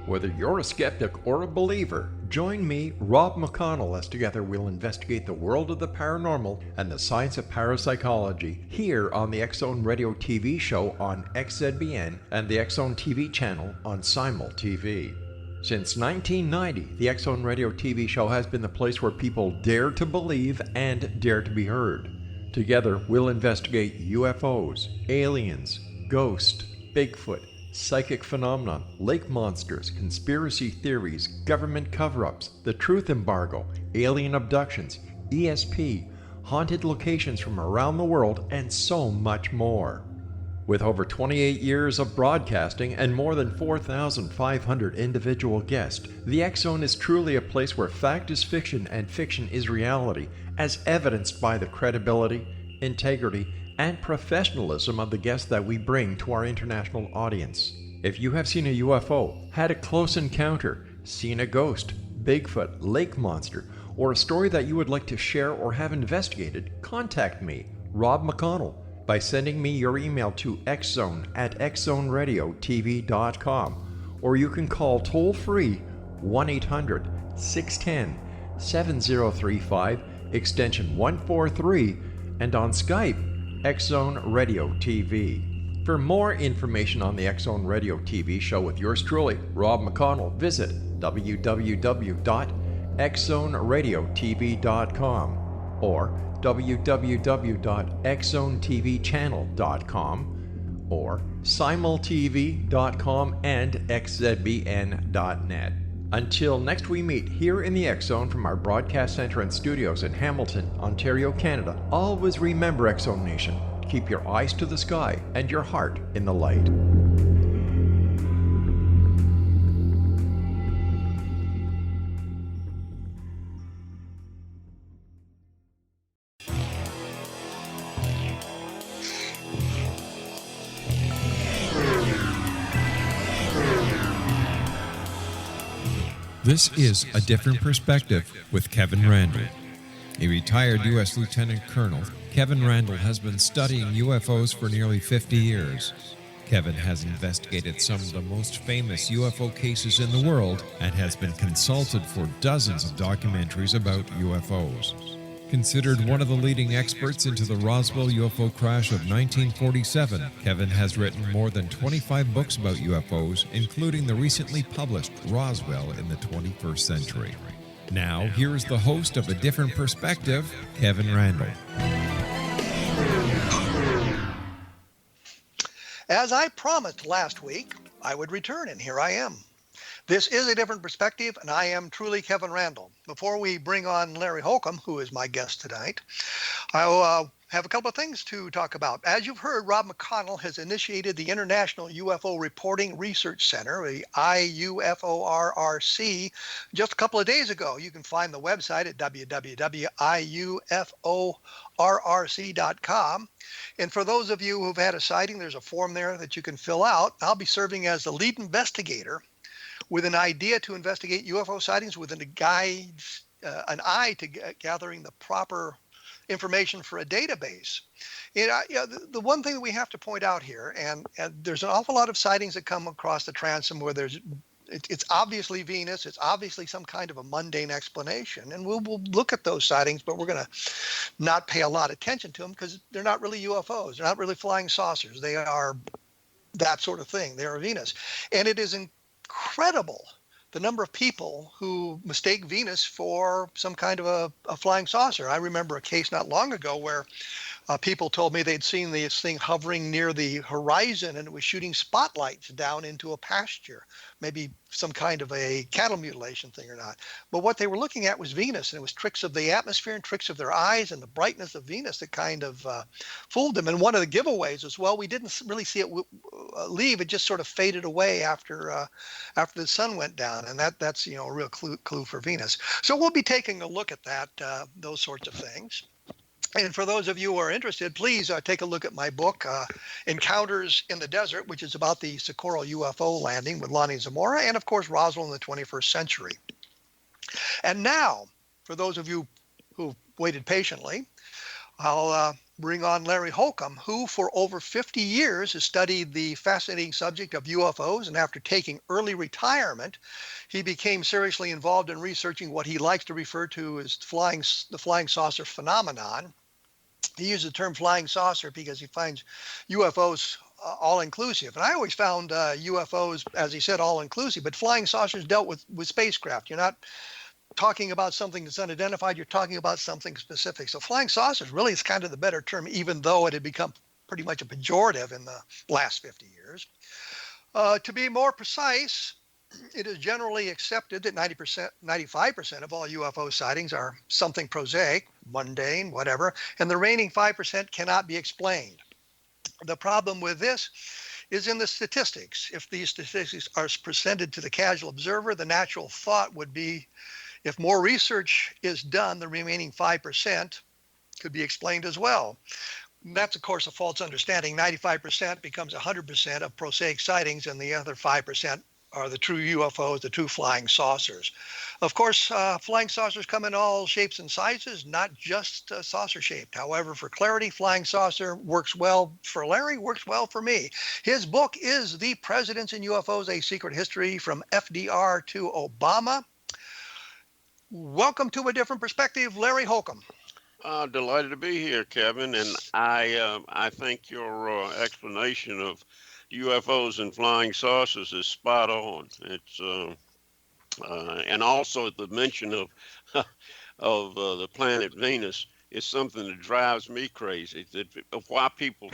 Whether you're a skeptic or a believer, join me, Rob McConnell, as together we'll investigate the world of the paranormal and the science of parapsychology here on the X-Zone Radio TV show on XZBN and the X-Zone TV channel on Simul TV. Since 1990, the X-Zone Radio TV show has been the place where people dare to believe and dare to be heard. Together, we'll investigate UFOs, aliens, ghosts, Bigfoot, psychic phenomenon, lake monsters, conspiracy theories, government cover-ups, the truth embargo, alien abductions, ESP, haunted locations from around the world, and so much more. With over 28 years of broadcasting and more than 4,500 individual guests, the X-Zone is truly a place where fact is fiction and fiction is reality, as evidenced by the credibility, integrity, and professionalism of the guests that we bring to our international audience. If you have seen a UFO, had a close encounter, seen a ghost, Bigfoot, lake monster, or a story that you would like to share or have investigated, contact me, Rob McConnell, by sending me your email to xzone@xzoneradiotv.com, or you can call toll-free 1-800-610-7035, extension 143, and on Skype, X-Zone Radio TV. For more information on the X-Zone Radio TV show with yours truly, Rob McConnell, visit www.xzoneradiotv.com or www.xzonetvchannel.com or simultv.com and xzbn.net. Until next we meet here in the X-Zone from our broadcast center and studios in Hamilton, Ontario, Canada, always remember, X-Zone Nation, keep your eyes to the sky and your heart in the light. This is A Different Perspective with Kevin Randle. A retired U.S. Lieutenant Colonel, Kevin Randle has been studying UFOs for nearly 50 years. Kevin has investigated some of the most famous UFO cases in the world and has been consulted for dozens of documentaries about UFOs. Considered one of the leading experts into the Roswell UFO crash of 1947, Kevin has written more than 25 books about UFOs, including the recently published Roswell in the 21st Century. Now, here is the host of A Different Perspective, Kevin Randle. As I promised last week, I would return, and here I am. This is A Different Perspective, and I am truly Kevin Randle. Before we bring on Larry Holcombe, who is my guest tonight, I'll have a couple of things to talk about. As you've heard, Rob McConnell has initiated the International UFO Reporting Research Center, the IUFORRC, just a couple of days ago. You can find the website at www.iuforrc.com. And for those of you who've had a sighting, there's a form there that you can fill out. I'll be serving as the lead investigator with an idea to investigate UFO sightings with an eye to gathering the proper information for a database. The one thing that we have to point out here, and there's an awful lot of sightings that come across the transom where it's obviously Venus, it's obviously some kind of a mundane explanation, and we'll look at those sightings, but we're going to not pay a lot of attention to them because they're not really UFOs, they're not really flying saucers, they are that sort of thing, they are Venus. And it is incredible the number of people who mistake Venus for some kind of a flying saucer. I remember a case not long ago where people told me they'd seen this thing hovering near the horizon and it was shooting spotlights down into a pasture, maybe some kind of a cattle mutilation thing or not. But what they were looking at was Venus, and it was tricks of the atmosphere and tricks of their eyes and the brightness of Venus that kind of fooled them. And one of the giveaways was, well, we didn't really see it leave. It just sort of faded away after the sun went down, and that's a real clue for Venus. So we'll be taking a look at that, those sorts of things. And for those of you who are interested, please take a look at my book, Encounters in the Desert, which is about the Socorro UFO landing with Lonnie Zamora, and of course, Roswell in the 21st century. And now, for those of you who've waited patiently, I'll bring on Larry Holcombe, who for over 50 years has studied the fascinating subject of UFOs. And after taking early retirement, he became seriously involved in researching what he likes to refer to as the flying saucer phenomenon. He uses the term flying saucer because he finds UFOs all inclusive. And I always found UFOs, as he said, all inclusive, but flying saucers dealt with spacecraft. You're not talking about something that's unidentified, you're talking about something specific. So flying saucers really is kind of the better term, even though it had become pretty much a pejorative in the last 50 years. To be more precise, it is generally accepted that 90%, 95% of all UFO sightings are something prosaic, mundane, whatever, and the remaining 5% cannot be explained. The problem with this is in the statistics. If these statistics are presented to the casual observer, the natural thought would be if more research is done, the remaining 5% could be explained as well. And that's, of course, a false understanding. 95% becomes 100% of prosaic sightings, and the other 5% are the true UFOs, the true flying saucers. Of course, flying saucers come in all shapes and sizes, not just saucer shaped. However, for clarity, flying saucer works well for Larry, works well for me. His book is The Presidents and UFOs, A Secret History from FDR to Obama. Welcome to A Different Perspective, Larry Holcombe. Delighted to be here, Kevin, and I think your explanation of UFOs and flying saucers is spot on. It's and also the mention of of the planet Venus is something that drives me crazy. That why people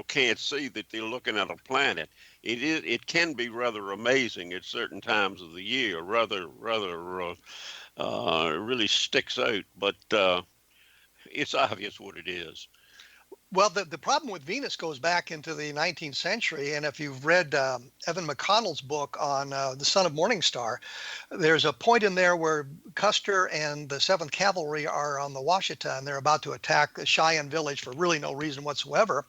can't see that they're looking at a planet. It can be rather amazing at certain times of the year. Really sticks out, but it's obvious what it is. Well, the problem with Venus goes back into the 19th century. And if you've read Evan McConnell's book on the Son of Morningstar, there's a point in there where Custer and the 7th Cavalry are on the Washita, and they're about to attack the Cheyenne village for really no reason whatsoever.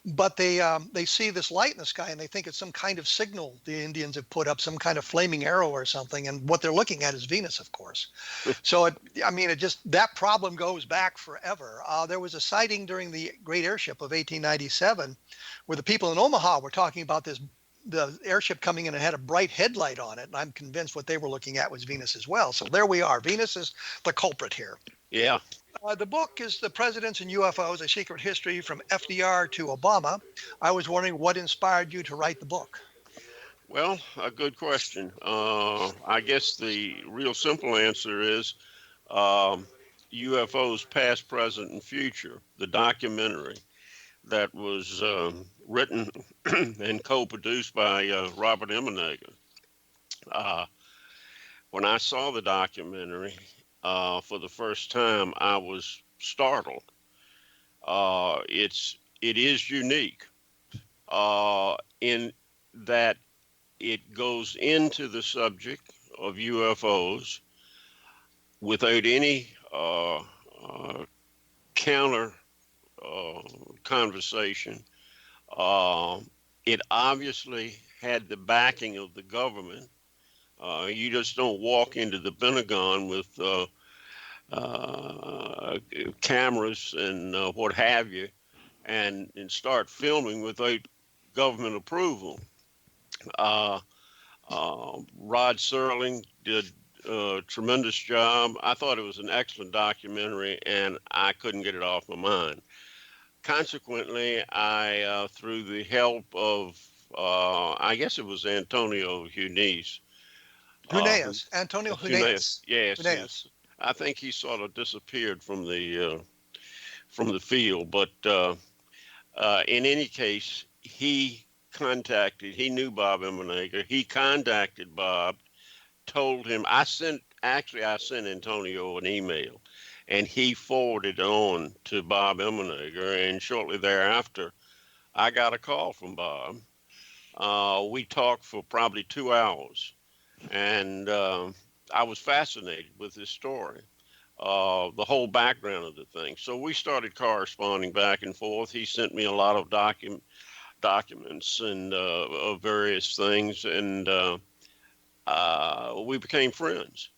But they see this light in the sky, and they think it's some kind of signal the Indians have put up, some kind of flaming arrow or something. And what they're looking at is Venus, of course. So, that problem goes back forever. There was a sighting during the Great Airship of 1897 where the people in Omaha were talking about the airship coming in and had a bright headlight on it. And I'm convinced what they were looking at was Venus as well. So there we are. Venus is the culprit here. Yeah. The book is The Presidents and UFOs, A Secret History from FDR to Obama. I was wondering what inspired you to write the book. Well, a good question. I guess the real simple answer is UFOs Past, Present, and Future, the documentary that was written and co-produced by Robert Emenegger. When I saw the documentary for the first time, I was startled. It is unique in that it goes into the subject of UFOs without any counter conversation. It obviously had the backing of the government. You just don't walk into the Pentagon with cameras and what have you and start filming without government approval. Rod Serling did a tremendous job. I thought it was an excellent documentary, and I couldn't get it off my mind. Consequently, I, through the help of, I guess it was Antonio Huneeus. Antonio Huneeus. Yes. I think he sort of disappeared from the field, but in any case, he knew Bob Emenegger. He contacted Bob, told him, I sent Antonio an email, and he forwarded it on to Bob Emenegger, and shortly thereafter, I got a call from Bob. We talked for probably 2 hours, and I was fascinated with his story, the whole background of the thing. So we started corresponding back and forth. He sent me a lot of documents and of various things, and we became friends.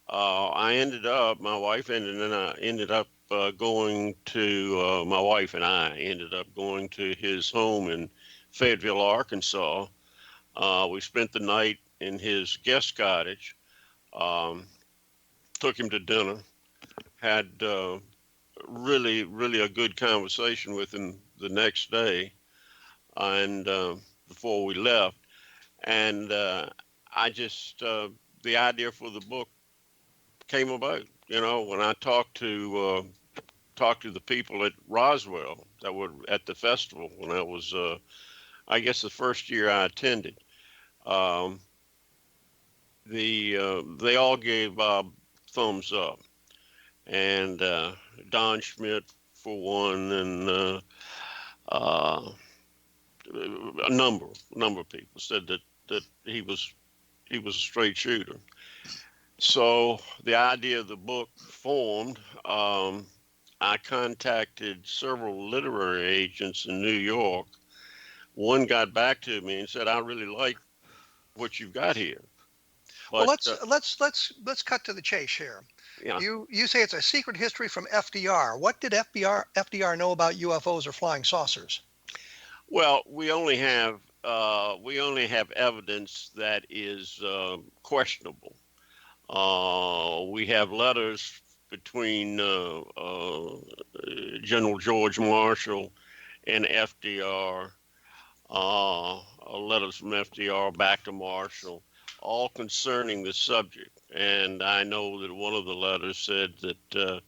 My wife and I ended up going to, my wife and I ended up going to his home in Fayetteville, Arkansas. We spent the night in his guest cottage, took him to dinner, had really a good conversation with him the next day, and before we left. And I just, the idea for the book came about. You know, when I talked to the people at Roswell that were at the festival when I was, I guess, the first year I attended. They all gave Bob thumbs up, and Don Schmidt for one, and a number of people said that he was a straight shooter. So the idea of the book formed. I contacted several literary agents in New York. One got back to me and said, "I really like what you've got here." But, well, let's cut to the chase here. Yeah. You say it's a secret history from FDR. What did FDR know about UFOs or flying saucers? Well, we only have evidence that is questionable. We have letters between General George Marshall and FDR, letters from FDR back to Marshall, all concerning the subject. And I know that one of the letters said that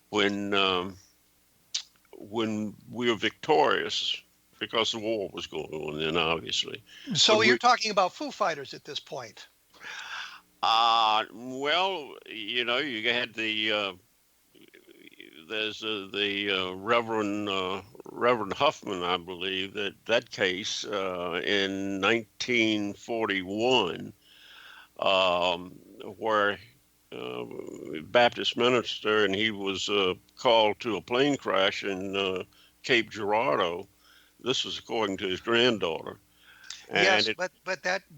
when we were victorious, because the war was going on then, obviously. So you're talking about Foo Fighters at this point? Well, you know, you had there's the Reverend Huffman, I believe, that case in 1941, where Baptist minister, and he was called to a plane crash in Cape Girardeau. This was according to his granddaughter. And yes, but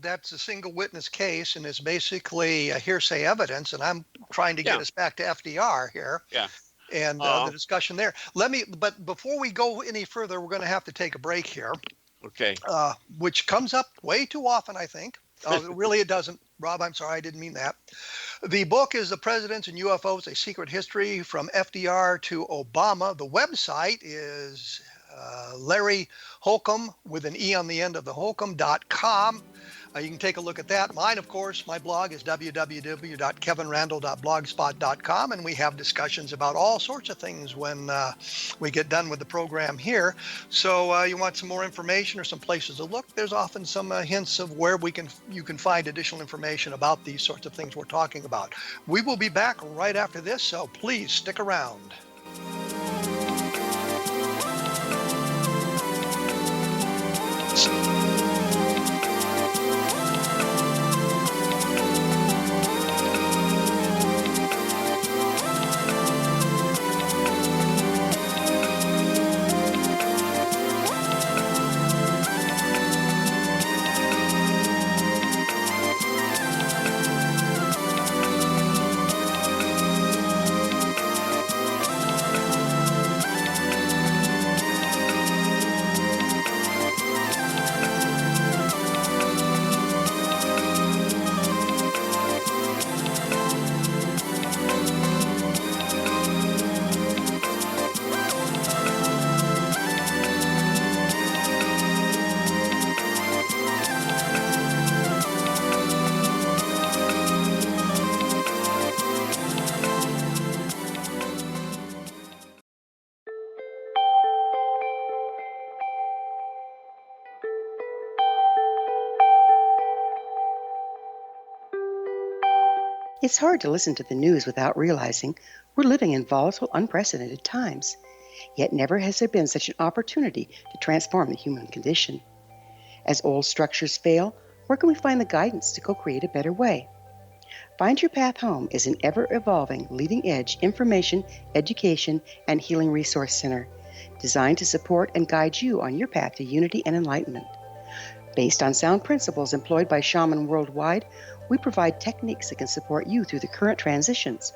that's a single witness case, and it's basically a hearsay evidence. And I'm trying to get us back to FDR here. Yeah. And the discussion there. But before we go any further, we're going to have to take a break here. Okay. Which comes up way too often, I think. Really, it doesn't. Rob, I'm sorry, I didn't mean that. The book is The Presidents and UFOs, A Secret History from FDR to Obama. The website is Larry Holcombe with an E on the end of the holcombe.com. You can take a look at that. Mine, of course, my blog is www.kevinrandle.blogspot.com, and we have discussions about all sorts of things when we get done with the program here. So you want some more information or some places to look, there's often some hints of where you can find additional information about these sorts of things we're talking about. We will be back right after this, so please stick around. It's hard to listen to the news without realizing we're living in volatile, unprecedented times. Yet never has there been such an opportunity to transform the human condition. As old structures fail, where can we find the guidance to co-create a better way? Find Your Path Home is an ever-evolving, leading-edge information, education, and healing resource center designed to support and guide you on your path to unity and enlightenment. Based on sound principles employed by shaman worldwide, we provide techniques that can support you through the current transitions.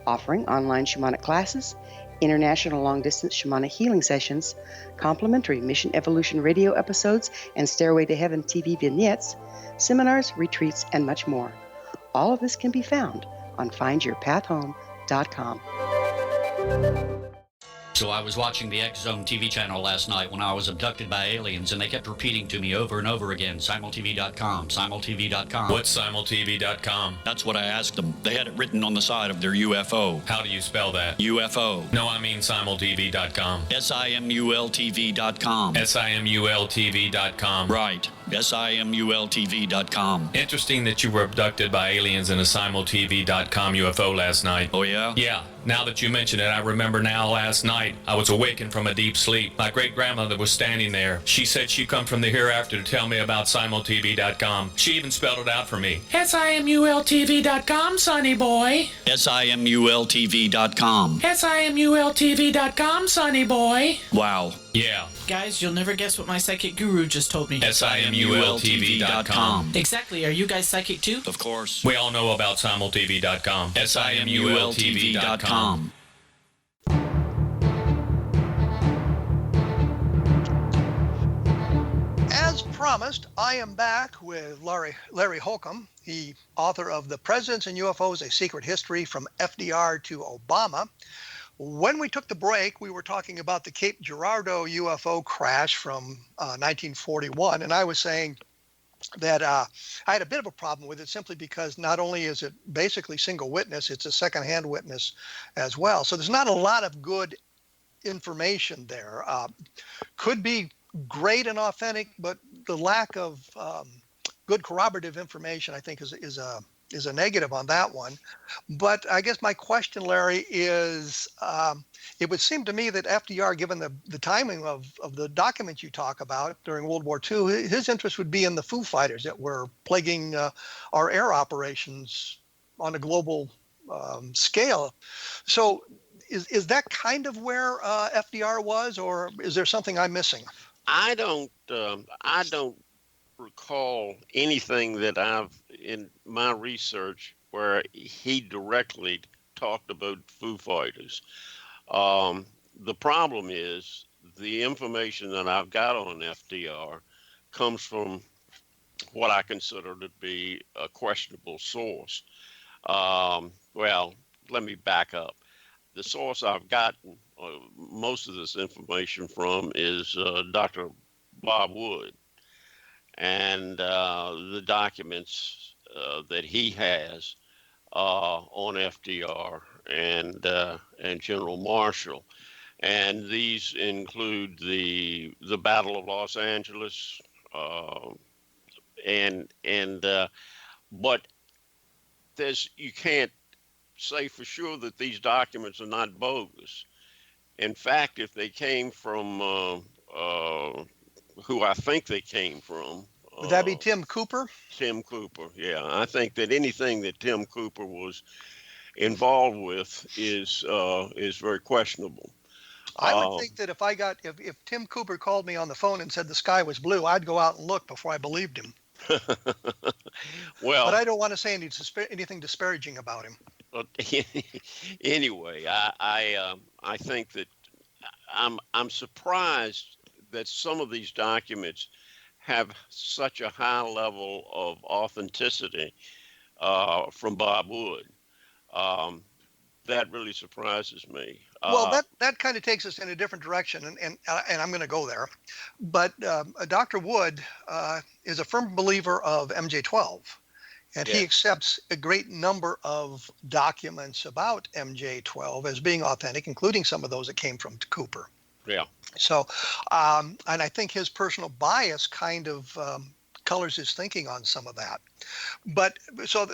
offering online shamanic classes, international long-distance shamanic healing sessions, complimentary Mission Evolution radio episodes and Stairway to Heaven TV vignettes, seminars, retreats, and much more. All of this can be found on findyourpathhome.com. So I was watching the X Zone TV channel last night when I was abducted by aliens, and they kept repeating to me over and over again, simultv.com, simultv.com. What's simultv.com? That's what I asked them. They had it written on the side of their UFO. How do you spell that? UFO. No, I mean simultv.com. simultv.com. simultv.com. Right. simultv.com. Interesting that you were abducted by aliens in a simultv.com UFO last night. Oh, yeah? Yeah. Now that you mention it, I remember now last night I was awakened from a deep sleep. My great-grandmother was standing there. She said she'd come from the hereafter to tell me about simultv.com. She even spelled it out for me. simultv.com, sonny boy. simultv.com. simultv.com, sonny boy. Wow. Yeah. Guys, you'll never guess what my psychic guru just told me. simultv.com. Exactly. Are you guys psychic too? Of course. We all know about simultv.com. simultv.com. As promised, I am back with Larry Holcombe, the author of The Presidents and UFOs, A Secret History from FDR to Obama. When we took the break, we were talking about the Cape Girardeau UFO crash from 1941, and I was saying that I had a bit of a problem with it simply because not only is it basically single witness, it's a secondhand witness as well. So there's not a lot of good information there. Could be great and authentic, but the lack of good corroborative information, I think, is a negative on that one. But I guess my question, Larry, is it would seem to me that FDR, given the timing of the documents you talk about during World War II, his interest would be in the Foo Fighters that were plaguing our air operations on a global scale. So is that kind of where FDR was, or is there something I'm missing? I don't recall anything that I've in my research where he directly talked about Foo Fighters. The problem is the information that I've got on FDR comes from what I consider to be a questionable source. Well, let me back up. The source I've gotten most of this information from is Dr. Bob Wood, and the documents that he has on FDR and General Marshall, and these include the Battle of Los Angeles, but you can't say for sure that these documents are not bogus. In fact, if they came from who I think they came from. Would that be Tim Cooper? Tim Cooper, yeah. I think that anything that Tim Cooper was involved with is very questionable. I would think that if Tim Cooper called me on the phone and said the sky was blue, I'd go out and look before I believed him. Well, but I don't want to say anything disparaging about him. Anyway, I think that I'm surprised that some of these documents have such a high level of authenticity from Bob Wood. That really surprises me. Well, that kind of takes us in a different direction, and I'm going to go there. But Dr. Wood is a firm believer of MJ-12, and he accepts a great number of documents about MJ-12 as being authentic, including some of those that came from Cooper. Yeah. So, and I think his personal bias kind of colors his thinking on some of that. But so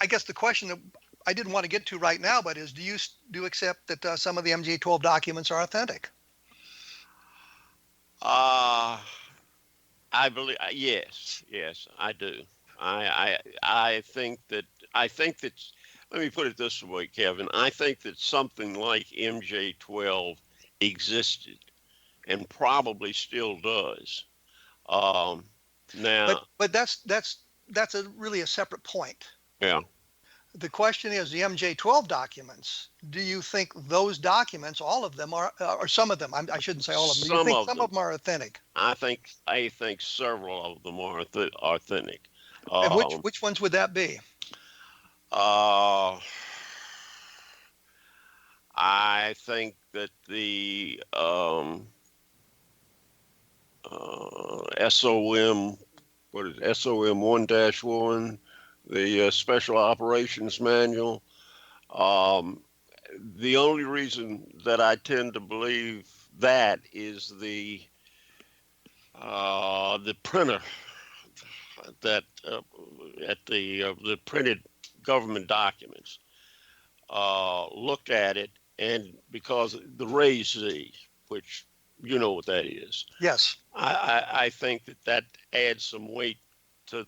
I guess the question that I didn't want to get to right now, but is do you accept that some of the MJ-12 documents are authentic? I believe yes, I do. I think that let me put it this way, Kevin. I think that something like MJ-12 existed and probably still does. Now, but that's really a separate point. Yeah. The question is the MJ-12 documents. Do you think those documents, all of them are, or some of them? I shouldn't say all of them. Do you think some of them are authentic? I think several of them are authentic. And which ones would that be? I think that the SOM, what is it, SOM 1-1, the Special Operations Manual. The only reason that I tend to believe that is the printer that at the printed government documents looked at it, and because the raised Z, which you know what that is. Yes. I think that adds some weight to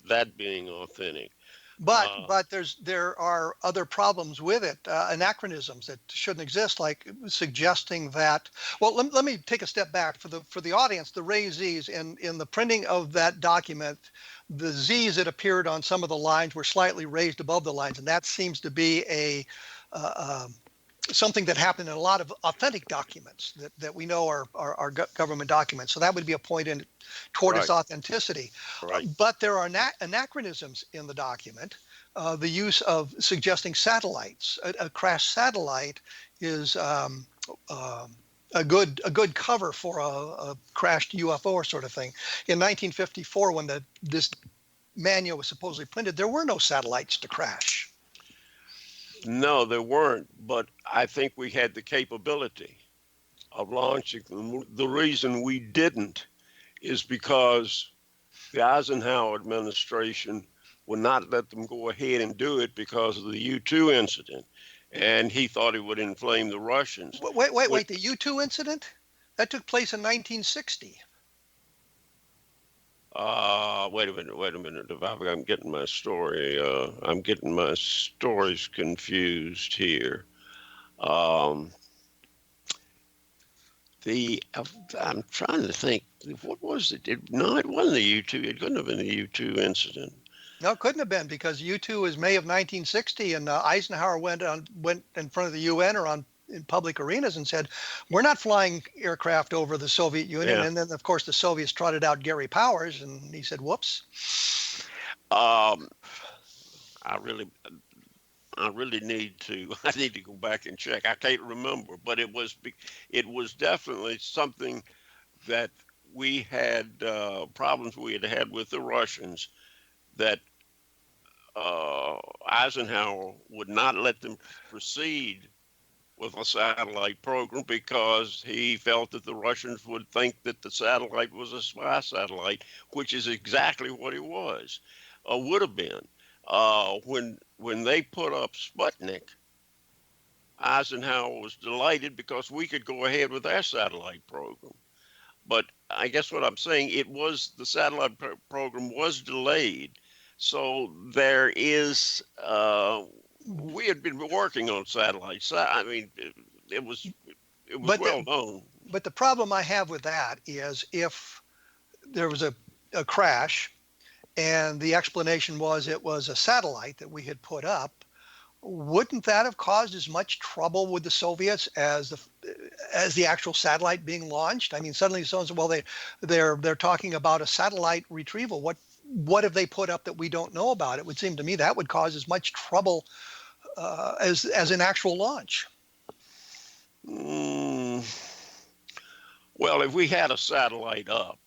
that being authentic. But there are other problems with it, anachronisms that shouldn't exist, like suggesting that. Well, let me take a step back for the audience. The raised Z's in the printing of that document, the Z's that appeared on some of the lines were slightly raised above the lines, and that seems to be something that happened in a lot of authentic documents that we know are government documents. So that would be a point toward its authenticity. Right. But there are anachronisms in the document. The use of suggesting satellites. A crashed satellite is a good cover for a crashed UFO sort of thing. In 1954, when this manual was supposedly printed, there were no satellites to crash. No, there weren't, but I think we had the capability of launching them. The reason we didn't is because the Eisenhower administration would not let them go ahead and do it because of the U-2 incident, and he thought it would inflame the Russians. Wait, the U-2 incident? That took place in 1960. Wait a minute. I'm getting my story. I'm getting my stories confused here. I'm trying to think. What was it? No, it wasn't the U-2. It couldn't have been the U-2 incident. No, it couldn't have been, because U-2 was May of 1960, and Eisenhower went in front of the UN or in public arenas and said, we're not flying aircraft over the Soviet Union. Yeah. And then, of course, the Soviets trotted out Gary Powers, and he said, whoops. I really need to go back and check. I can't remember, but it was definitely something that we had problems we had with the Russians, that Eisenhower would not let them proceed with a satellite program because he felt that the Russians would think that the satellite was a spy satellite, which is exactly what it was, would have been. When they put up Sputnik, Eisenhower was delighted because we could go ahead with our satellite program. But I guess what I'm saying, the satellite program was delayed. So there is, we had been working on satellites. I mean, it was well known. But the problem I have with that is, if there was a crash and the explanation was it was a satellite that we had put up, wouldn't that have caused as much trouble with the Soviets as the actual satellite being launched? I mean, suddenly someone said, well, they're talking about a satellite retrieval. What have they put up that we don't know about? It would seem to me that would cause as much trouble as an actual launch. Well, if we had a satellite up,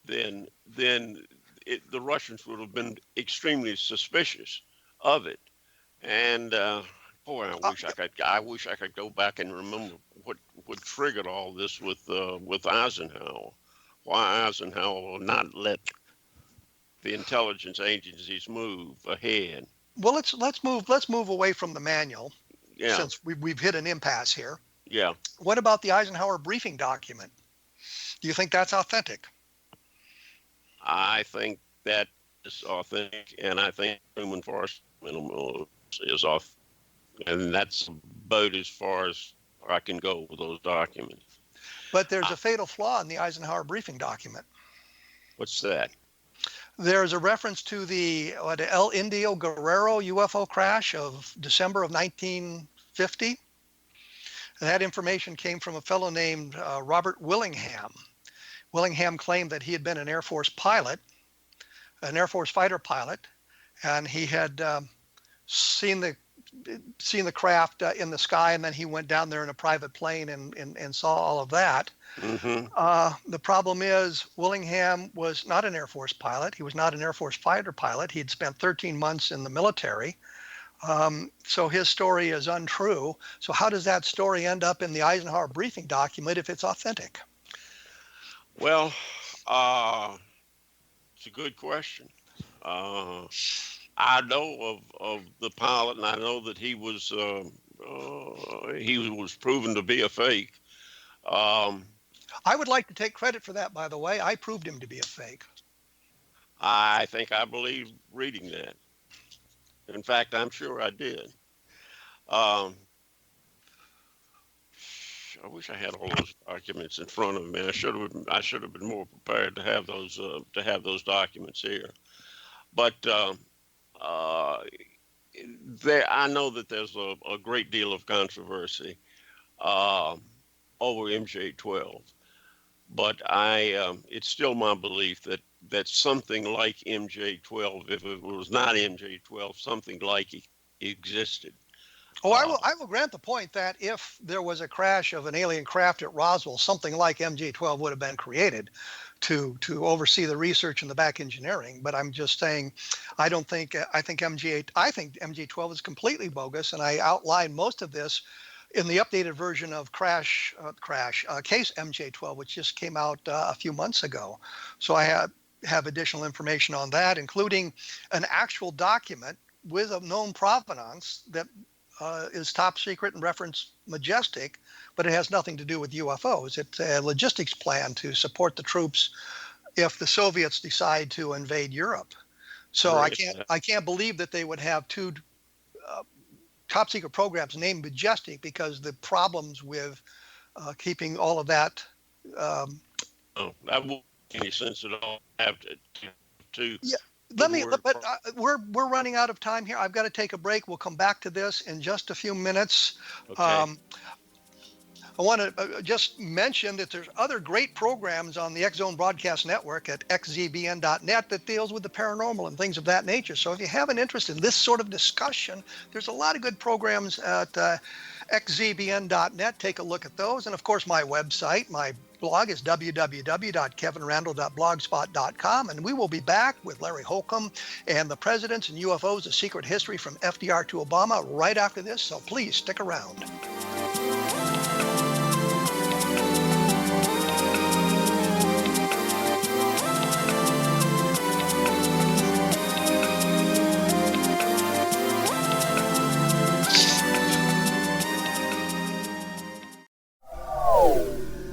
then the Russians would have been extremely suspicious of it. And boy, I wish I could go back and remember what triggered all this with Eisenhower. Why Eisenhower would not let the intelligence agencies move ahead. Well, let's move away from the manual. Yeah. Since we've hit an impasse here. Yeah. What about the Eisenhower briefing document? Do you think that's authentic? I think that is authentic, and I think human force minimal is off, and that's about as far as I can go with those documents. But there's a fatal flaw in the Eisenhower briefing document. What's that? There's a reference to the El Indio Guerrero UFO crash of December of 1950. That information came from a fellow named Robert Willingham. Willingham claimed that he had been an Air Force pilot, an Air Force fighter pilot, and he had seen the craft in the sky, and then he went down there in a private plane and saw all of that. Mm-hmm. The problem is Willingham was not an Air Force pilot. He was not an Air Force fighter pilot. He had spent 13 months in the military. So his story is untrue. So how does that story end up in the Eisenhower briefing document if it's authentic? Well, it's a good question. I know of the pilot, and I know that he was proven to be a fake. I would like to take credit for that, by the way. I proved him to be a fake. I think I believe reading that. In fact, I'm sure I did. I wish I had all those documents in front of me. I should have been more prepared to have those documents here. But I know that there's a great deal of controversy over MJ12. But it's still my belief that something like MJ12, if it was not MJ12, something like it existed. Oh, I will grant the point that if there was a crash of an alien craft at Roswell, something like MJ12 would have been created to oversee the research and the back engineering. But I'm just saying, I think MJ12 is completely bogus, and I outlined most of this in the updated version of Case MJ12, which just came out a few months ago. So I have additional information on that, including an actual document with a known provenance that is top secret and reference Majestic, but it has nothing to do with UFOs. It's a logistics plan to support the troops if the Soviets decide to invade Europe. So right. I can't believe that they would have two top secret programs named Majestic, because the problems with keeping all of that. That won't make any sense at all. Have to yeah. We're running out of time here. I've got to take a break. We'll come back to this in just a few minutes. Okay. I want to just mention that there's other great programs on the X Zone Broadcast Network at xzbn.net that deals with the paranormal and things of that nature. So if you have an interest in this sort of discussion, there's a lot of good programs at xzbn.net. Take a look at those. And of course, my website, my blog is www.kevinrandle.blogspot.com, and we will be back with Larry Holcombe and the Presidents and UFOs, A Secret History from FDR to Obama right after this, so please stick around.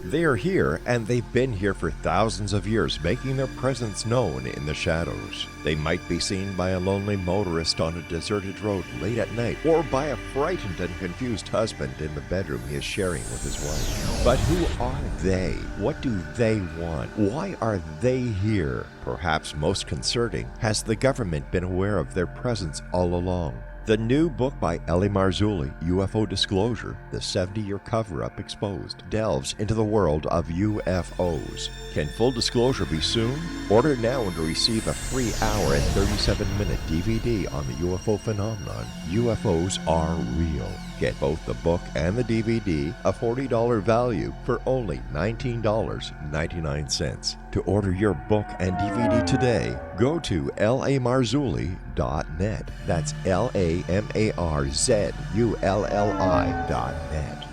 They are here, and they've been here for thousands of years, making their presence known in the shadows. They might be seen by a lonely motorist on a deserted road late at night, or by a frightened and confused husband in the bedroom he is sharing with his wife. But who are they? What do they want? Why are they here? Perhaps most concerning, has the government been aware of their presence all along? The new book by L.A. Marzulli, UFO Disclosure, the 70-year cover-up exposed, delves into the world of UFOs. Can full disclosure be soon? Order now and receive a free hour and 37-minute DVD on the UFO phenomenon. UFOs are real. Get both the book and the DVD, a $40 value, for only $19.99. To order your book and DVD today, go to lamarzulli.net. That's LAMARZULLI.net.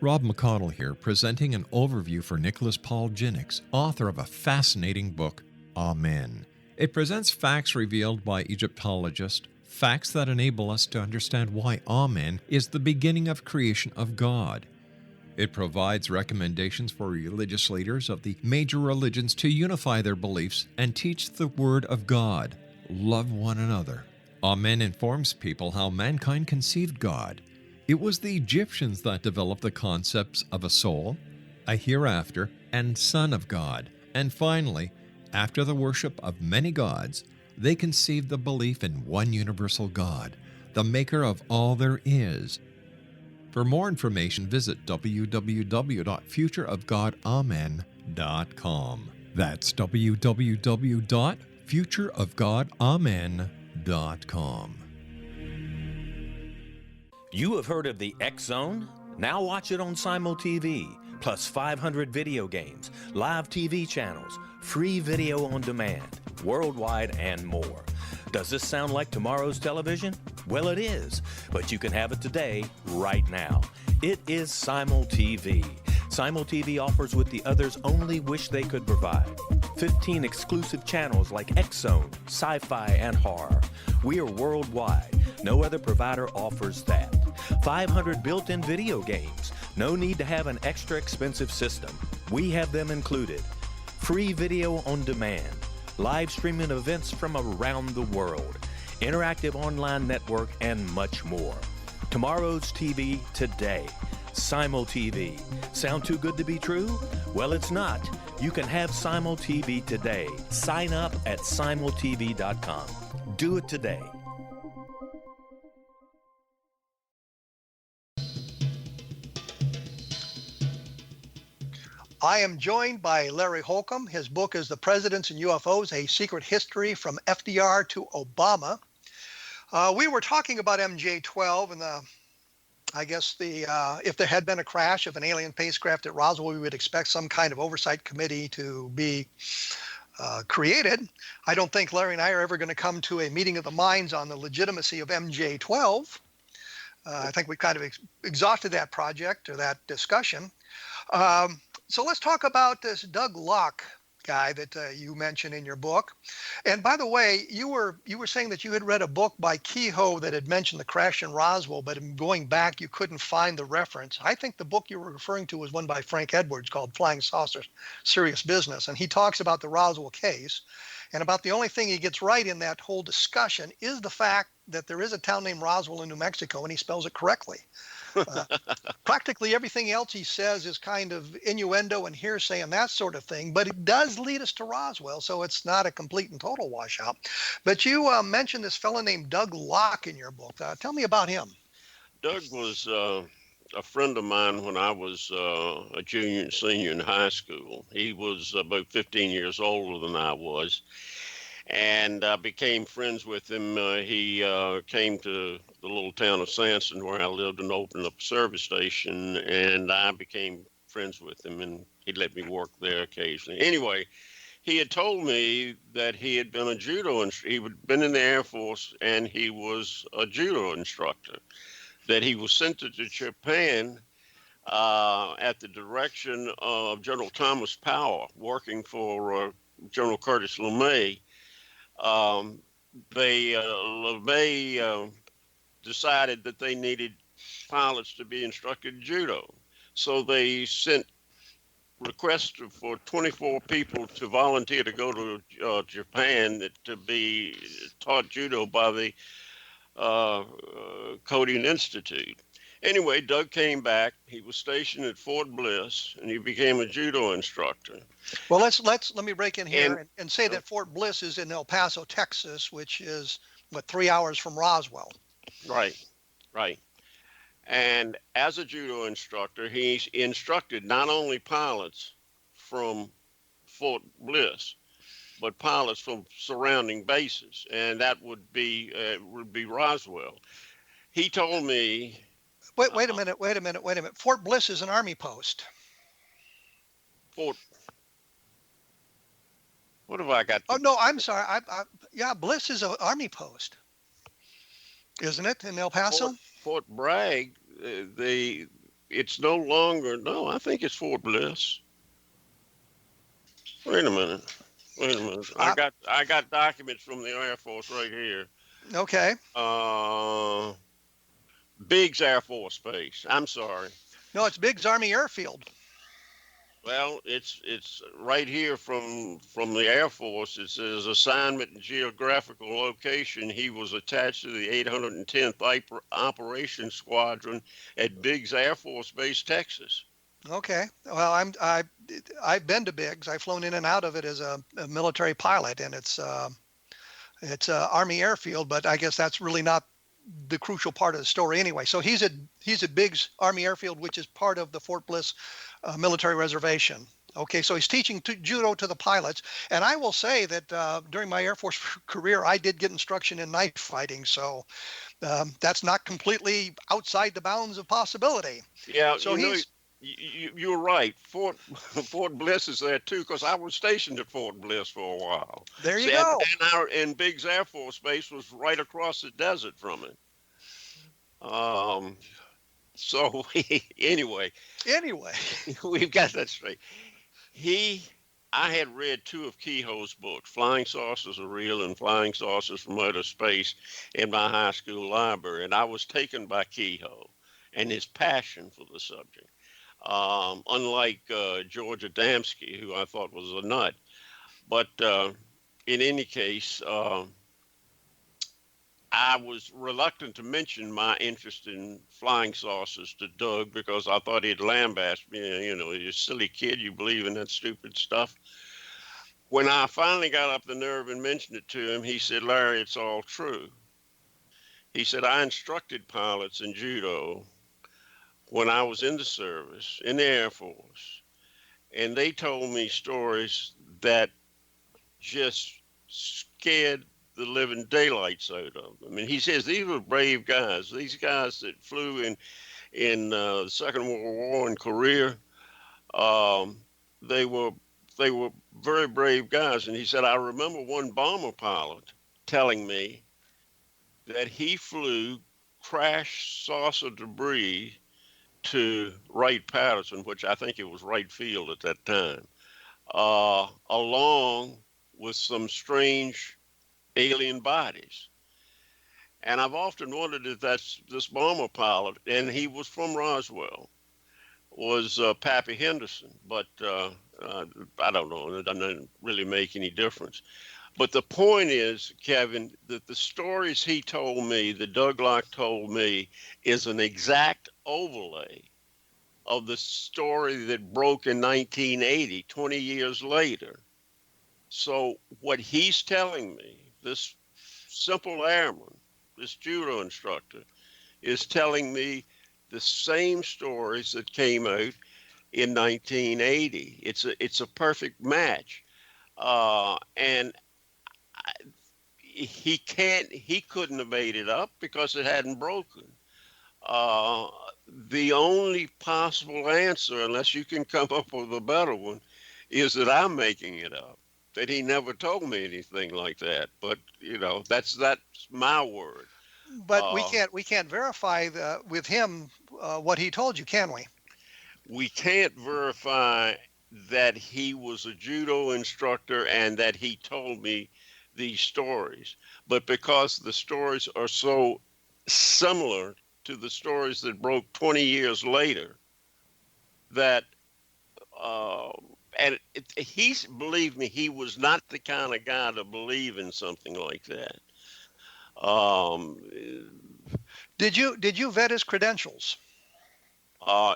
Rob McConnell here, presenting an overview for Nicholas Paul Jennings, author of a fascinating book, Amen. It presents facts revealed by Egyptologists, facts that enable us to understand why Amen is the beginning of creation of God. It provides recommendations for religious leaders of the major religions to unify their beliefs and teach the Word of God. Love one another. Amen informs people how mankind conceived God. It was the Egyptians that developed the concepts of a soul, a hereafter, and Son of God. And finally, after the worship of many gods, they conceived the belief in one universal God, the maker of all there is. For more information, visit www.futureofgodamen.com. That's www.futureofgodamen.com. You have heard of the X Zone? Now watch it on Simul TV, plus 500 video games, live TV channels, free video on demand, worldwide, and more. Does this sound like tomorrow's television? Well, it is, but you can have it today, right now. It is Simul TV. Simul TV offers what the others only wish they could provide. 15 exclusive channels like X Zone, sci-fi, and horror. We are worldwide. No other provider offers that. 500 built-in video games. No need to have an extra expensive system. We have them included. Free video on demand. Live streaming events from around the world. Interactive online network, and much more. Tomorrow's TV today. Simul TV. Sound too good to be true? Well, it's not. You can have Simul TV today. Sign up at simultv.com. Do it today. I am joined by Larry Holcombe. His book is The Presidents and UFOs, A Secret History from FDR to Obama. We were talking about MJ-12 and if there had been a crash of an alien spacecraft at Roswell, we would expect some kind of oversight committee to be created. I don't think Larry and I are ever going to come to a meeting of the minds on the legitimacy of MJ-12. I think we kind of exhausted that project or that discussion. So let's talk about this Doug Locke guy that you mentioned in your book. And by the way, you were saying that you had read a book by Kehoe that had mentioned the crash in Roswell, but in going back, you couldn't find the reference. I think the book you were referring to was one by Frank Edwards called Flying Saucers, Serious Business. And he talks about the Roswell case. And about the only thing he gets right in that whole discussion is the fact that there is a town named Roswell in New Mexico, and he spells it correctly. Practically everything else he says is kind of innuendo and hearsay and that sort of thing, but it does lead us to Roswell, so it's not a complete and total washout. But you mentioned this fellow named Doug Locke in your book. Tell me about him. Doug was a friend of mine when I was a junior and senior in high school. He was about 15 years older than I was. And I became friends with him. He came to the little town of Sanson where I lived and opened up a service station, and I became friends with him, and he let me work there occasionally. Anyway, he had told me that he had been a judo instructor. He had been in the Air Force, and he was a judo instructor, that he was sent to Japan at the direction of General Thomas Powell, working for General Curtis LeMay. LeMay decided that they needed pilots to be instructed in judo. So they sent requests for 24 people to volunteer to go to Japan to be taught judo by the Codian Institute. Anyway, Doug came back. He was stationed at Fort Bliss, and he became a judo instructor. Well, let me break in here and say that Fort Bliss is in El Paso, Texas, which is 3 hours from Roswell. Right. And as a judo instructor, he instructed not only pilots from Fort Bliss, but pilots from surrounding bases, and that would be Roswell. He told me. Wait a minute. Fort Bliss is an Army post. What have I got? Oh, no, I'm sorry. Bliss is an Army post, isn't it, in El Paso? Fort Bragg, it's no longer. No, I think it's Fort Bliss. Wait a minute. I got documents from the Air Force right here. Okay. Biggs Air Force Base. I'm sorry. No, it's Biggs Army Airfield. Well, it's right here from the Air Force. It says assignment and geographical location. He was attached to the 810th Operations Squadron at Biggs Air Force Base, Texas. Okay. Well, I've been to Biggs. I've flown in and out of it as a military pilot, and it's a Army airfield, but I guess that's really not the crucial part of the story anyway. So he's at Biggs Army Airfield, which is part of the Fort Bliss military reservation. Okay, so he's teaching judo to the pilots, and I will say that during my Air Force career, I did get instruction in knife fighting, so that's not completely outside the bounds of possibility. Yeah, So he's you're right. Fort Bliss is there too, because I was stationed at Fort Bliss for a while. there. You See, go. and Biggs Air Force Base was right across the desert from it. Um, so anyway, Anyway, we've got that straight. I had read two of Kehoe's books, Flying Saucers Are Real and Flying Saucers from Outer Space, in my high school library, and I was taken by Kehoe and his passion for the subject. Unlike George Adamski, who I thought was a nut. But in any case, I was reluctant to mention my interest in flying saucers to Doug because I thought he'd lambaste me. You know, you silly kid, you believe in that stupid stuff. When I finally got up the nerve and mentioned it to him, he said, Larry, it's all true. He said, I instructed pilots in judo when I was in the service, in the Air Force, and they told me stories that just scared the living daylights out of them. And he says these were brave guys. These guys that flew in the Second World War in Korea, um, they were very brave guys. And he said, I remember one bomber pilot telling me that he flew crash saucer debris to Wright-Patterson, which I think it was Wright Field at that time, along with some strange alien bodies. And I've often wondered if that's this bomber pilot, and he was from Roswell, was Pappy Henderson. But I don't know. It doesn't really make any difference. But the point is, Kevin, that the stories he told me, that Doug Locke told me, is an exact overlay of the story that broke in 1980, 20 years later. So what he's telling me, this simple airman, this judo instructor, is telling me the same stories that came out in 1980. It's a perfect match, and he couldn't have made it up because it hadn't broken. Uh, the only possible answer, unless you can come up with a better one, is that I'm making it up. That he never told me anything like that. But you know, that's my word. but Uh, we can't verify with him what he told you, can we? we can't verify that he was a judo instructor and that he told me these stories. But because the stories are so similar to the stories that broke 20 years later, that uh, and he's, believe me, he was not the kind of guy to believe in something like that. Um, Did you vet his credentials?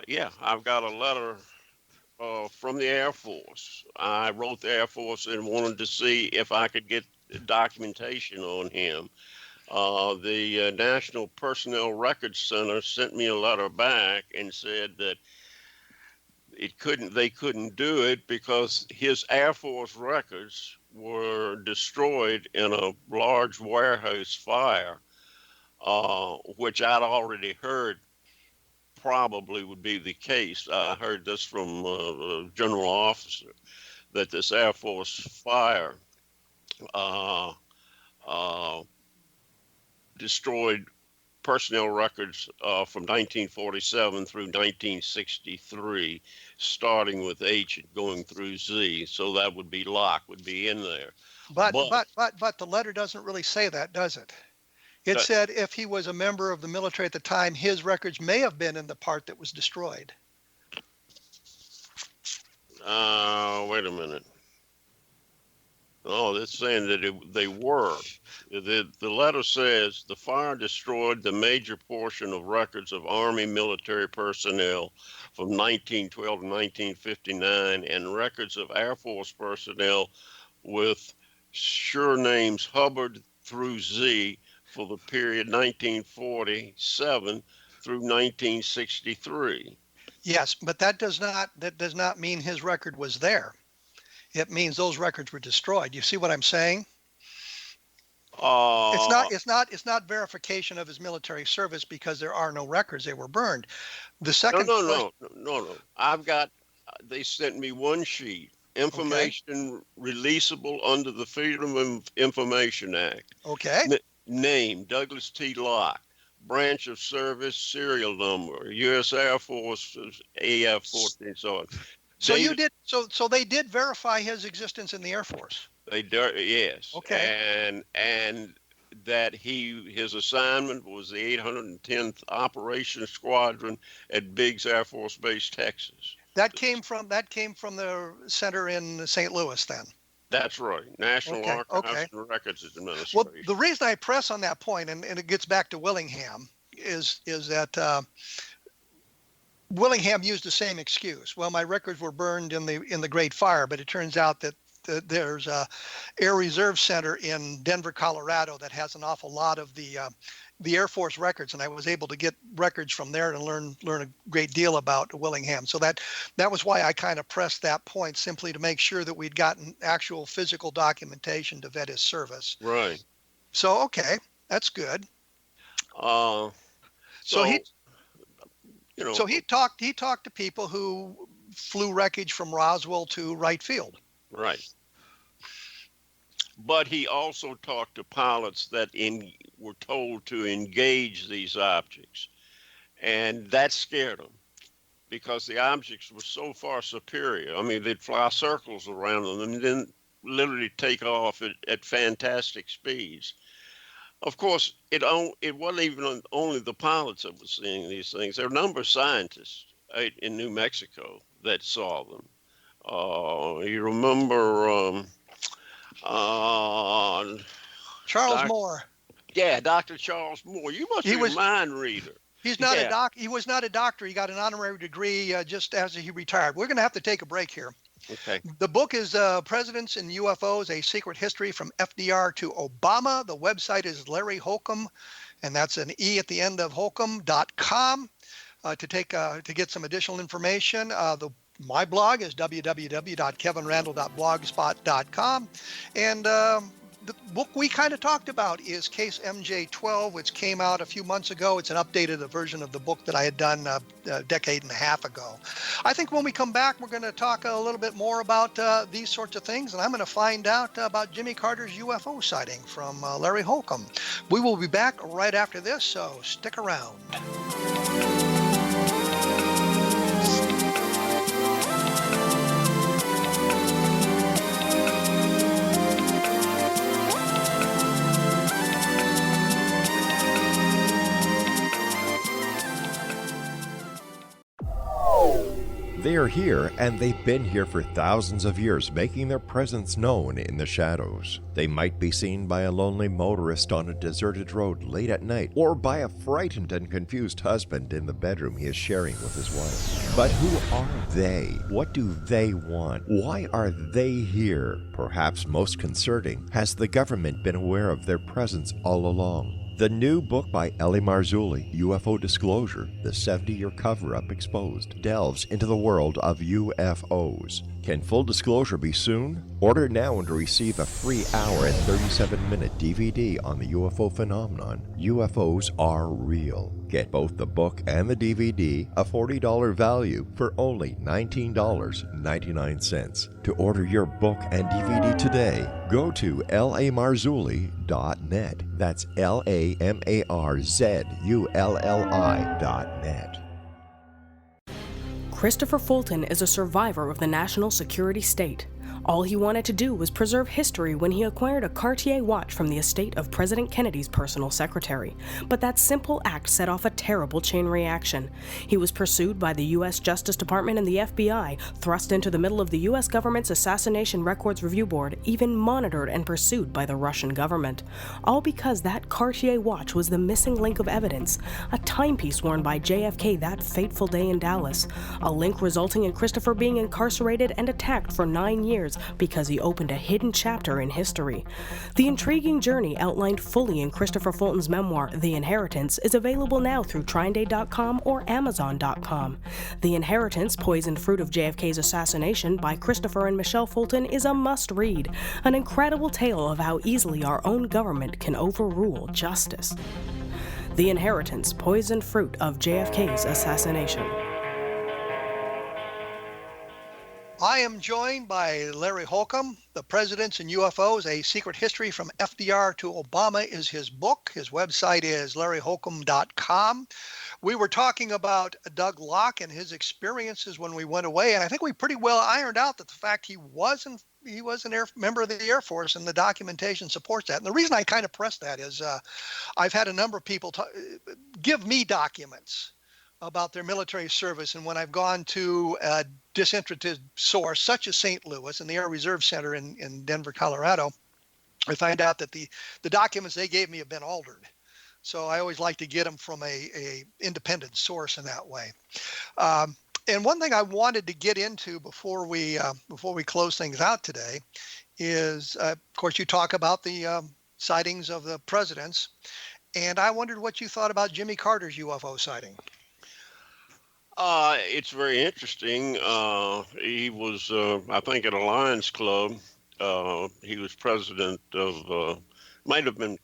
yeah, I've got a letter from the Air Force. I wrote the Air Force and wanted to see if I could get documentation on him. The National Personnel Records Center sent me a letter back and said that they couldn't do it because his Air Force records were destroyed in a large warehouse fire, which I'd already heard probably would be the case. I heard this from a general officer that this Air Force fire uh, uh, destroyed personnel records from 1947 through 1963, starting with H and going through Z. So that would be Locke would be in there. But the letter doesn't really say that, does it? It said if he was a member of the military at the time, his records may have been in the part that was destroyed. Wait a minute. Oh, it's saying that they were. The letter says the fire destroyed the major portion of records of Army military personnel from 1912 to 1959 and records of Air Force personnel with surnames Hubbard through Z for the period 1947 through 1963. Yes, but that does not mean his record was there. It means those records were destroyed. You see what I'm saying? It's not verification of his military service because there are no records. They were burned. The second No. They sent me one sheet. Information releasable under the Freedom of Information Act. Okay. Name, Douglas T. Locke. Branch of service, serial number, U.S. Air Force, AF-14, so on. So they did verify his existence in the Air Force. Yes. Okay. And that his assignment was the 810th Operations Squadron at Biggs Air Force Base, Texas. That came from the center in St. Louis then. That's right. National Archives and Records Administration. Well, the reason I press on that point, and it gets back to Willingham, is that Willingham used the same excuse. Well, my records were burned in the Great Fire, but it turns out that there's a Air Reserve Center in Denver, Colorado that has an awful lot of the Air Force records, and I was able to get records from there and learn a great deal about Willingham. So that was why I kind of pressed that point, simply to make sure that we'd gotten actual physical documentation to vet his service. Right. So okay, that's good. So he talked to people who flew wreckage from Roswell to Wright Field. Right. But he also talked to pilots that were told to engage these objects. And that scared them because the objects were so far superior. I mean, they'd fly circles around them and then literally take off at fantastic speeds. Of course, it wasn't even only the pilots that were seeing these things. There were a number of scientists in New Mexico that saw them. You remember Charles Moore. Yeah, Dr. Charles Moore. You must be a mind reader. He's not a doc. He was not a doctor. He got an honorary degree just as he retired. We're going to have to take a break here. Okay. The book is Presidents and UFOs, A Secret History from FDR to Obama. The website is Larry Holcombe, and that's an E at the end of holcombe.com to get some additional information. My blog is www.kevinrandle.blogspot.com. And the book we kind of talked about is Case MJ12, which came out a few months ago. It's an updated version of the book that I had done a decade and a half ago. I think when we come back, we're going to talk a little bit more about these sorts of things, and I'm going to find out about Jimmy Carter's UFO sighting from Larry Holcombe. We will be back right after this, so stick around. They are here, and they've been here for thousands of years, making their presence known in the shadows. They might be seen by a lonely motorist on a deserted road late at night, or by a frightened and confused husband in the bedroom he is sharing with his wife. But who are they? What do they want? Why are they here? Perhaps most concerning, has the government been aware of their presence all along? The new book by Ellie Marzulli, UFO Disclosure, the 70-year cover-up exposed, delves into the world of UFOs. Can full disclosure be soon? Order now and receive a free hour and 37-minute DVD on the UFO phenomenon. UFOs are real. Get both the book and the DVD, a $40 value, for only $19.99. To order your book and DVD today, go to lamarzulli.net. That's LAMARZULLI.net. Christopher Fulton is a survivor of the national security state. All he wanted to do was preserve history when he acquired a Cartier watch from the estate of President Kennedy's personal secretary. But that simple act set off a terrible chain reaction. He was pursued by the U.S. Justice Department and the FBI, thrust into the middle of the U.S. government's Assassination Records Review Board, even monitored and pursued by the Russian government. All because that Cartier watch was the missing link of evidence, a timepiece worn by JFK that fateful day in Dallas, a link resulting in Christopher being incarcerated and attacked for 9 years because he opened a hidden chapter in history. The intriguing journey outlined fully in Christopher Fulton's memoir, The Inheritance, is available now through TrineDay.com or Amazon.com. The Inheritance, Poisoned Fruit of JFK's Assassination by Christopher and Michelle Fulton is a must-read, an incredible tale of how easily our own government can overrule justice. The Inheritance, Poisoned Fruit of JFK's Assassination. I am joined by Larry Holcombe, The Presidents and UFOs, A Secret History from FDR to Obama is his book. His website is larryholcombe.com. We were talking about Doug Locke and his experiences when we went away, and I think we pretty well ironed out that the fact he was an member of the Air Force, and the documentation supports that. And the reason I kind of press that is I've had a number of people give me documents about their military service, and when I've gone to a disinterested source such as St. Louis and the Air Reserve Center in Denver, Colorado, I find out that the documents they gave me have been altered. So I always like to get them from a independent source in that way. And one thing I wanted to get into before we close things out today is, of course, you talk about the sightings of the presidents, and I wondered what you thought about Jimmy Carter's UFO sighting. It's very interesting. He was, I think, at a Lions Club. He was president of, might have been,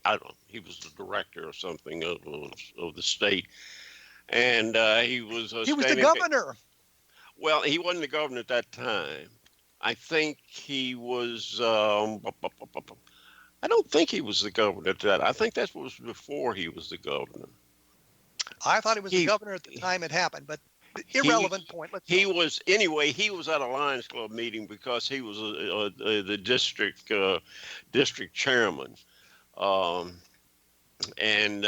I don't know, he was the director or something of the state. And he was the governor. Well, he wasn't the governor at that time. I think he was, I don't think he was the governor at that. I think that was before he was the governor. I thought he was the governor at the time it happened, but irrelevant point. He was at a Lions Club meeting because he was the district chairman, and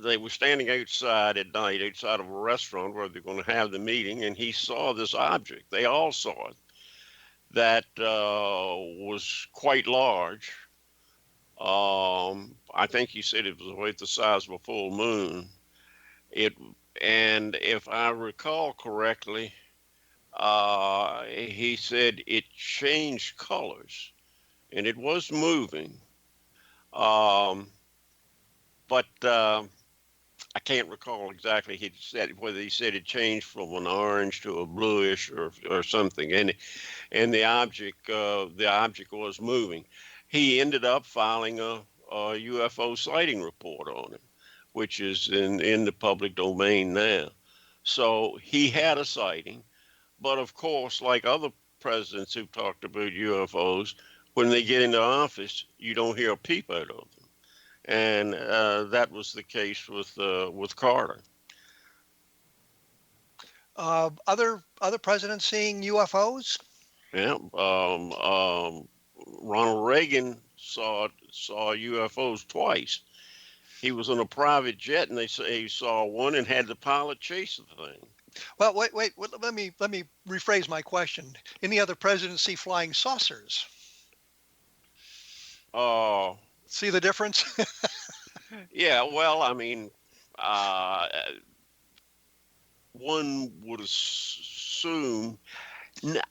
they were standing outside at night, outside of a restaurant where they're going to have the meeting, and he saw this object. They all saw it. That was quite large. I think he said it was about the size of a full moon. And if I recall correctly, he said it changed colors, and it was moving. But I can't recall exactly whether he said it changed from an orange to a bluish or something, and the object was moving. He ended up filing a UFO sighting report on it, which is in the public domain now. So he had a sighting, but of course, like other presidents who've talked about UFOs, when they get into office, you don't hear a peep out of them. And that was the case with Carter. Other presidents seeing UFOs? Yeah, Ronald Reagan saw UFOs twice. He was on a private jet, and they say he saw one and had the pilot chase the thing. Well, wait. Let me rephrase my question. Any other presidents see flying saucers? See the difference? Yeah, well, I mean, one would assume.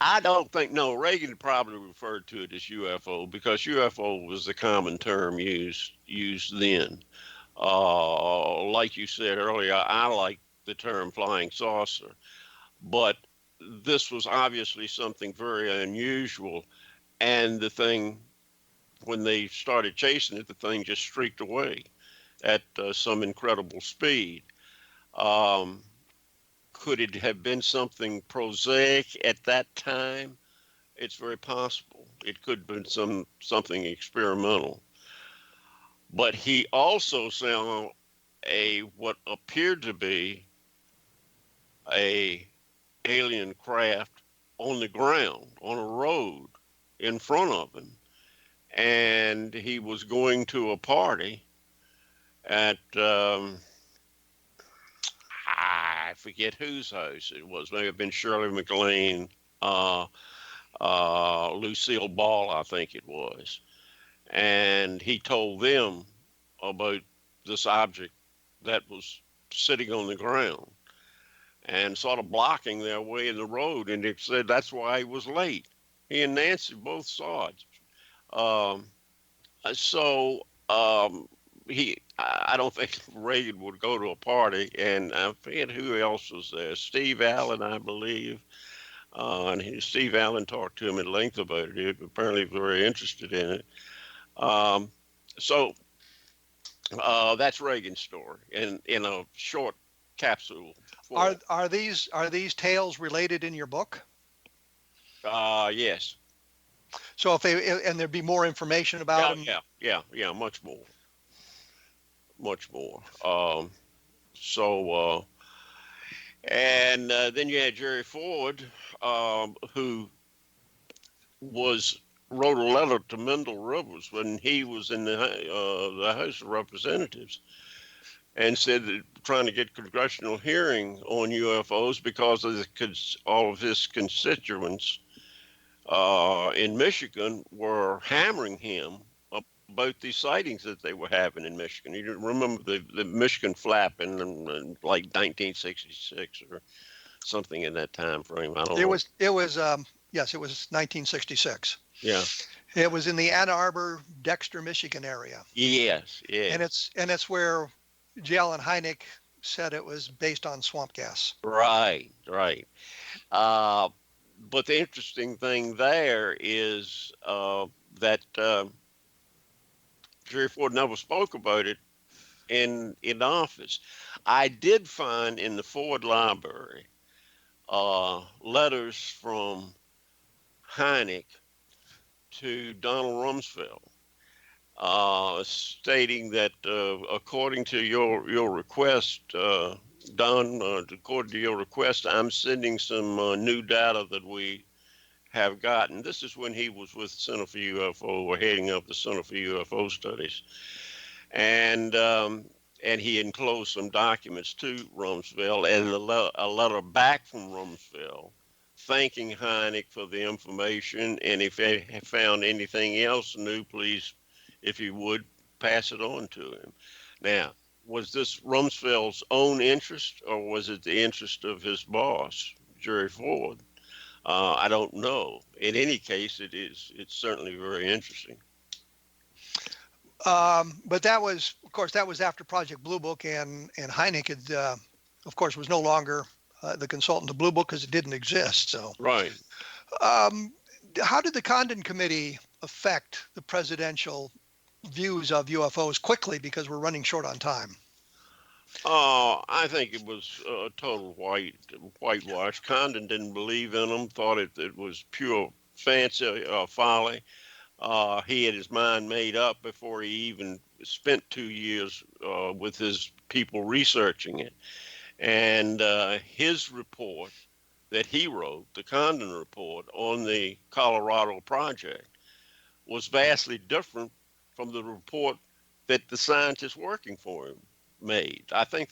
I don't think, no, Reagan probably referred to it as UFO because UFO was the common term used then. Like you said earlier, I like the term flying saucer, but this was obviously something very unusual, and the thing, when they started chasing it, the thing just streaked away at some incredible speed. Could it have been something prosaic at that time? It's very possible. It could have been something experimental. But he also saw what appeared to be a alien craft on the ground on a road in front of him, and he was going to a party at I forget whose house it was. May have been Shirley MacLaine, Lucille Ball, I think it was. And he told them about this object that was sitting on the ground and sort of blocking their way in the road. And they said that's why he was late. He and Nancy both saw it. I don't think Reagan would go to a party, and I forget who else was there. Steve Allen, I believe. Steve Allen talked to him at length about it. He was apparently very interested in it. That's Reagan's story in a short capsule. Are these tales related in your book? Yes. So and there'd be more information about them? Yeah, much more. Then you had Jerry Ford, who wrote a letter to Mendel Rivers when he was in the House of Representatives, and said that trying to get congressional hearing on UFOs because of all of his constituents in Michigan were hammering him about these sightings that they were having in Michigan. You remember the Michigan flap in like 1966 or something in that time frame. I don't know. It was 1966. Yeah. It was in the Ann Arbor, Dexter, Michigan area. Yes. And it's where J. Allen Hynek said it was based on swamp gas. Right. But the interesting thing there is that Jerry Ford never spoke about it in office. I did find in the Ford Library letters from Hynek to Donald Rumsfeld, stating that according to your request, Don, according to your request, I'm sending some new data that we have gotten. This is when he was with Center for UFO, or heading up the Center for UFO Studies. And he enclosed some documents to Rumsfeld and a letter back from Rumsfeld thanking Hynek for the information. And if he found anything else new, please, if you would, pass it on to him. Now, was this Rumsfeld's own interest, or was it the interest of his boss, Jerry Ford? I don't know. In any case, it's certainly very interesting. But that was after Project Blue Book, and Hynek had, of course, was no longer the consultant to Blue Book because it didn't exist. So right. How did the Condon Committee affect the presidential views of UFOs quickly, because we're running short on time? I think it was a total whitewash. Condon didn't believe in them, thought it was pure fancy, folly. He had his mind made up before he even spent 2 years with his people researching it. And his report that he wrote, the Condon report on the Colorado project, was vastly different from the report that the scientists working for him made. I think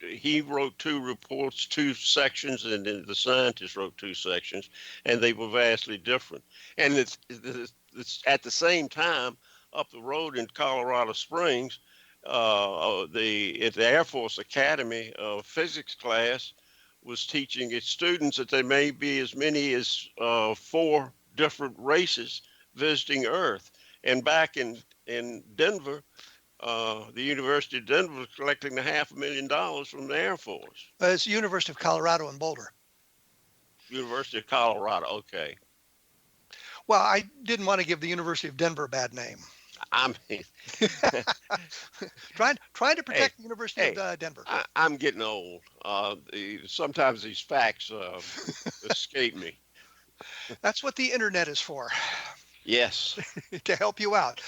he wrote 2 reports, 2 sections, and then the scientists wrote 2 sections, and they were vastly different. And it's at the same time, up the road in Colorado Springs, the Air Force Academy physics class was teaching its students that there may be as many as 4 different races visiting Earth. And back in Denver, the University of Denver was collecting $500,000 from the Air Force. It's the University of Colorado in Boulder. University of Colorado, okay. Well, I didn't want to give the University of Denver a bad name. I mean, trying to protect the University of Denver. I'm getting old. Sometimes these facts escape me. That's what the internet is for. Yes. To help you out.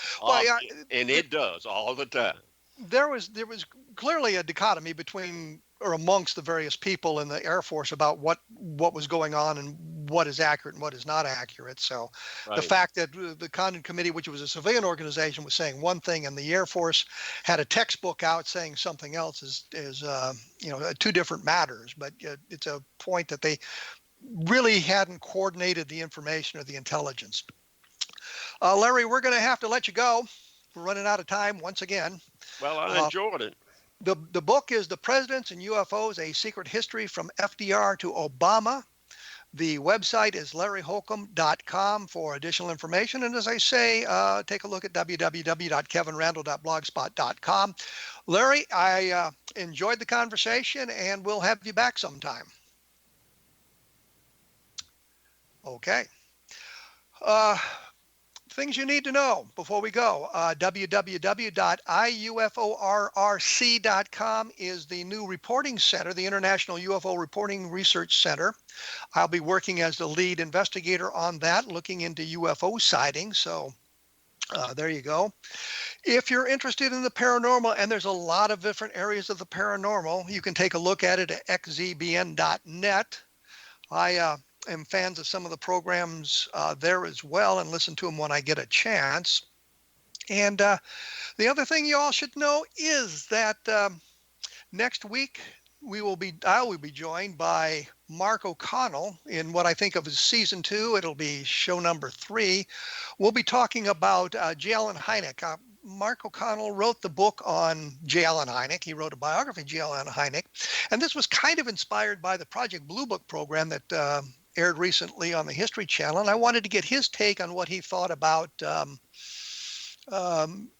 And it does all the time. There was clearly a dichotomy between or amongst the various people in the Air Force about what was going on and what is accurate and what is not accurate. So the Right. fact that the Condon Committee, which was a civilian organization, was saying one thing, and the Air Force had a textbook out saying something else is two different matters. But it's a point that they really hadn't coordinated the information or the intelligence. Larry, we're going to have to let you go. We're running out of time once again. Well, I enjoyed it. The book is The Presidents and UFOs, A Secret History from FDR to Obama. The website is larryholcombe.com for additional information. And as I say, take a look at www.kevinrandle.blogspot.com. Larry, I enjoyed the conversation, and we'll have you back sometime. Okay. Things you need to know before we go. www.iuforrc.com is the new reporting center, the International UFO Reporting Research Center. I'll be working as the lead investigator on that, looking into UFO sightings. So there you go. If you're interested in the paranormal, and there's a lot of different areas of the paranormal, you can take a look at it at xzbn.net. I am fans of some of the programs there as well, and listen to them when I get a chance. And the other thing you all should know is that next week I will be joined by Mark O'Connell in what I think of as season 2. It'll be show number 3. We'll be talking about J. Allen Hynek. Mark O'Connell wrote the book on J. Allen Hynek. He wrote a biography of J. Allen Hynek. And this was kind of inspired by the Project Blue Book program that aired recently on the History Channel. And I wanted to get his take on what he thought about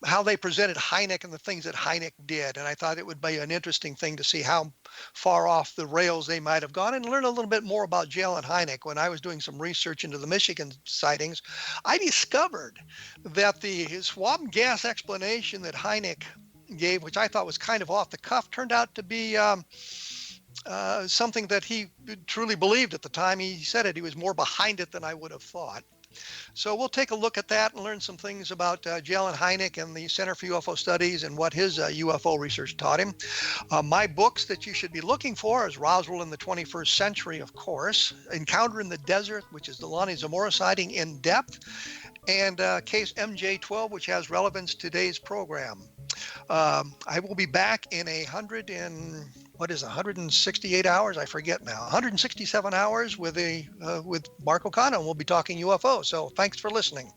how they presented Hynek and the things that Hynek did. And I thought it would be an interesting thing to see how far off the rails they might have gone, and learn a little bit more about J. Allen Hynek. When I was doing some research into the Michigan sightings, I discovered that the swab gas explanation that Hynek gave, which I thought was kind of off the cuff, turned out to be something that he truly believed at the time he said it. He was more behind it than I would have thought. So we'll take a look at that and learn some things about J. Allen Hynek and the Center for UFO Studies and what his UFO research taught him. My books that you should be looking for is Roswell in the 21st Century, of course, Encounter in the Desert, which is the Lonnie Zamora sighting in depth, and Case MJ12, which has relevance to today's program. I will be back in 168 hours? I forget now. 167 hours with Mark O'Connell, and we'll be talking UFO. So thanks for listening.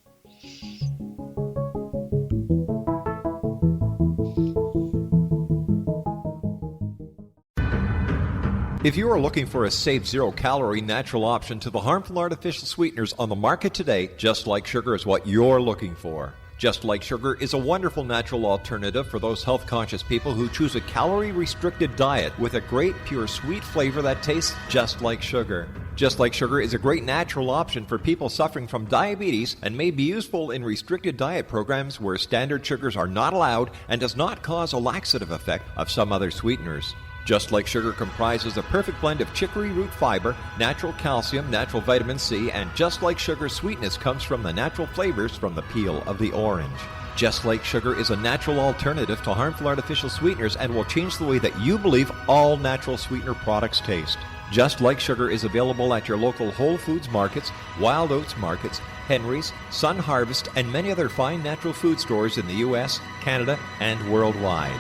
If you are looking for a safe, zero-calorie natural option to the harmful artificial sweeteners on the market today, Just Like Sugar is what you're looking for. Just Like Sugar is a wonderful natural alternative for those health-conscious people who choose a calorie-restricted diet with a great, pure, sweet flavor that tastes just like sugar. Just Like Sugar is a great natural option for people suffering from diabetes and may be useful in restricted diet programs where standard sugars are not allowed and does not cause a laxative effect of some other sweeteners. Just Like Sugar comprises a perfect blend of chicory root fiber, natural calcium, natural vitamin C, and Just Like Sugar's sweetness comes from the natural flavors from the peel of the orange. Just Like Sugar is a natural alternative to harmful artificial sweeteners and will change the way that you believe all natural sweetener products taste. Just Like Sugar is available at your local Whole Foods markets, Wild Oats markets, Henry's, Sun Harvest, and many other fine natural food stores in the U.S., Canada, and worldwide.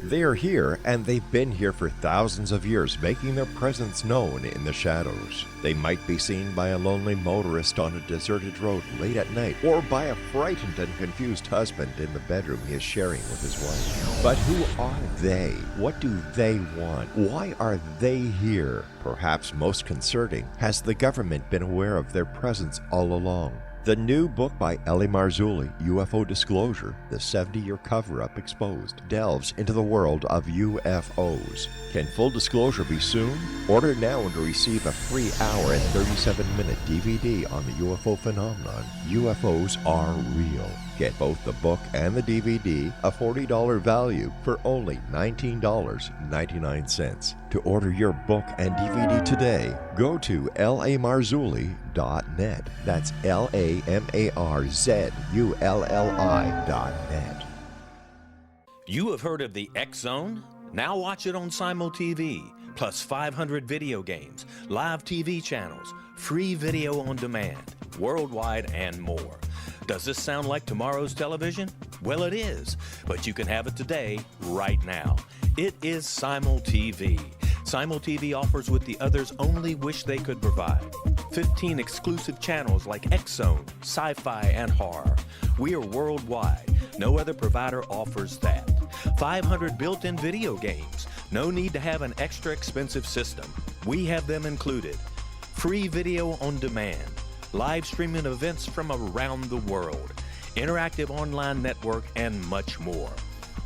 They are here, and they've been here for thousands of years, making their presence known in the shadows. They might be seen by a lonely motorist on a deserted road late at night, or by a frightened and confused husband in the bedroom he is sharing with his wife. But who are they? What do they want? Why are they here? Perhaps most concerning, has the government been aware of their presence all along? The new book by Ellie Marzulli, UFO Disclosure, the 70-year cover-up exposed, delves into the world of UFOs. Can full disclosure be soon? Order now and receive a free hour and 37-minute DVD on the UFO phenomenon. UFOs are real. Get both the book and the DVD, a $40 value, for only $19.99. To order your book and DVD today, go to lamarzulli.net. That's LAMARZULLI.net. You have heard of the X Zone? Now watch it on Simul TV. plus 500 video games, live TV channels, free video on demand, worldwide, and more. Does this sound like tomorrow's television? Well, it is, but you can have it today, right now. It is Simul TV. Simul TV offers what the others only wish they could provide. 15 exclusive channels like X-Zone, Sci-Fi, and Horror. We are worldwide. No other provider offers that. 500 built-in video games. No need to have an extra expensive system. We have them included. Free video on demand. Live streaming events from around the world. Interactive online network, and much more.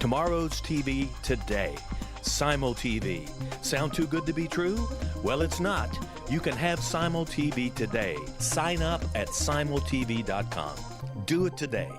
Tomorrow's TV today. Simul TV. Sound too good to be true? Well, it's not. You can have Simul TV today. Sign up at simultv.com. Do it today.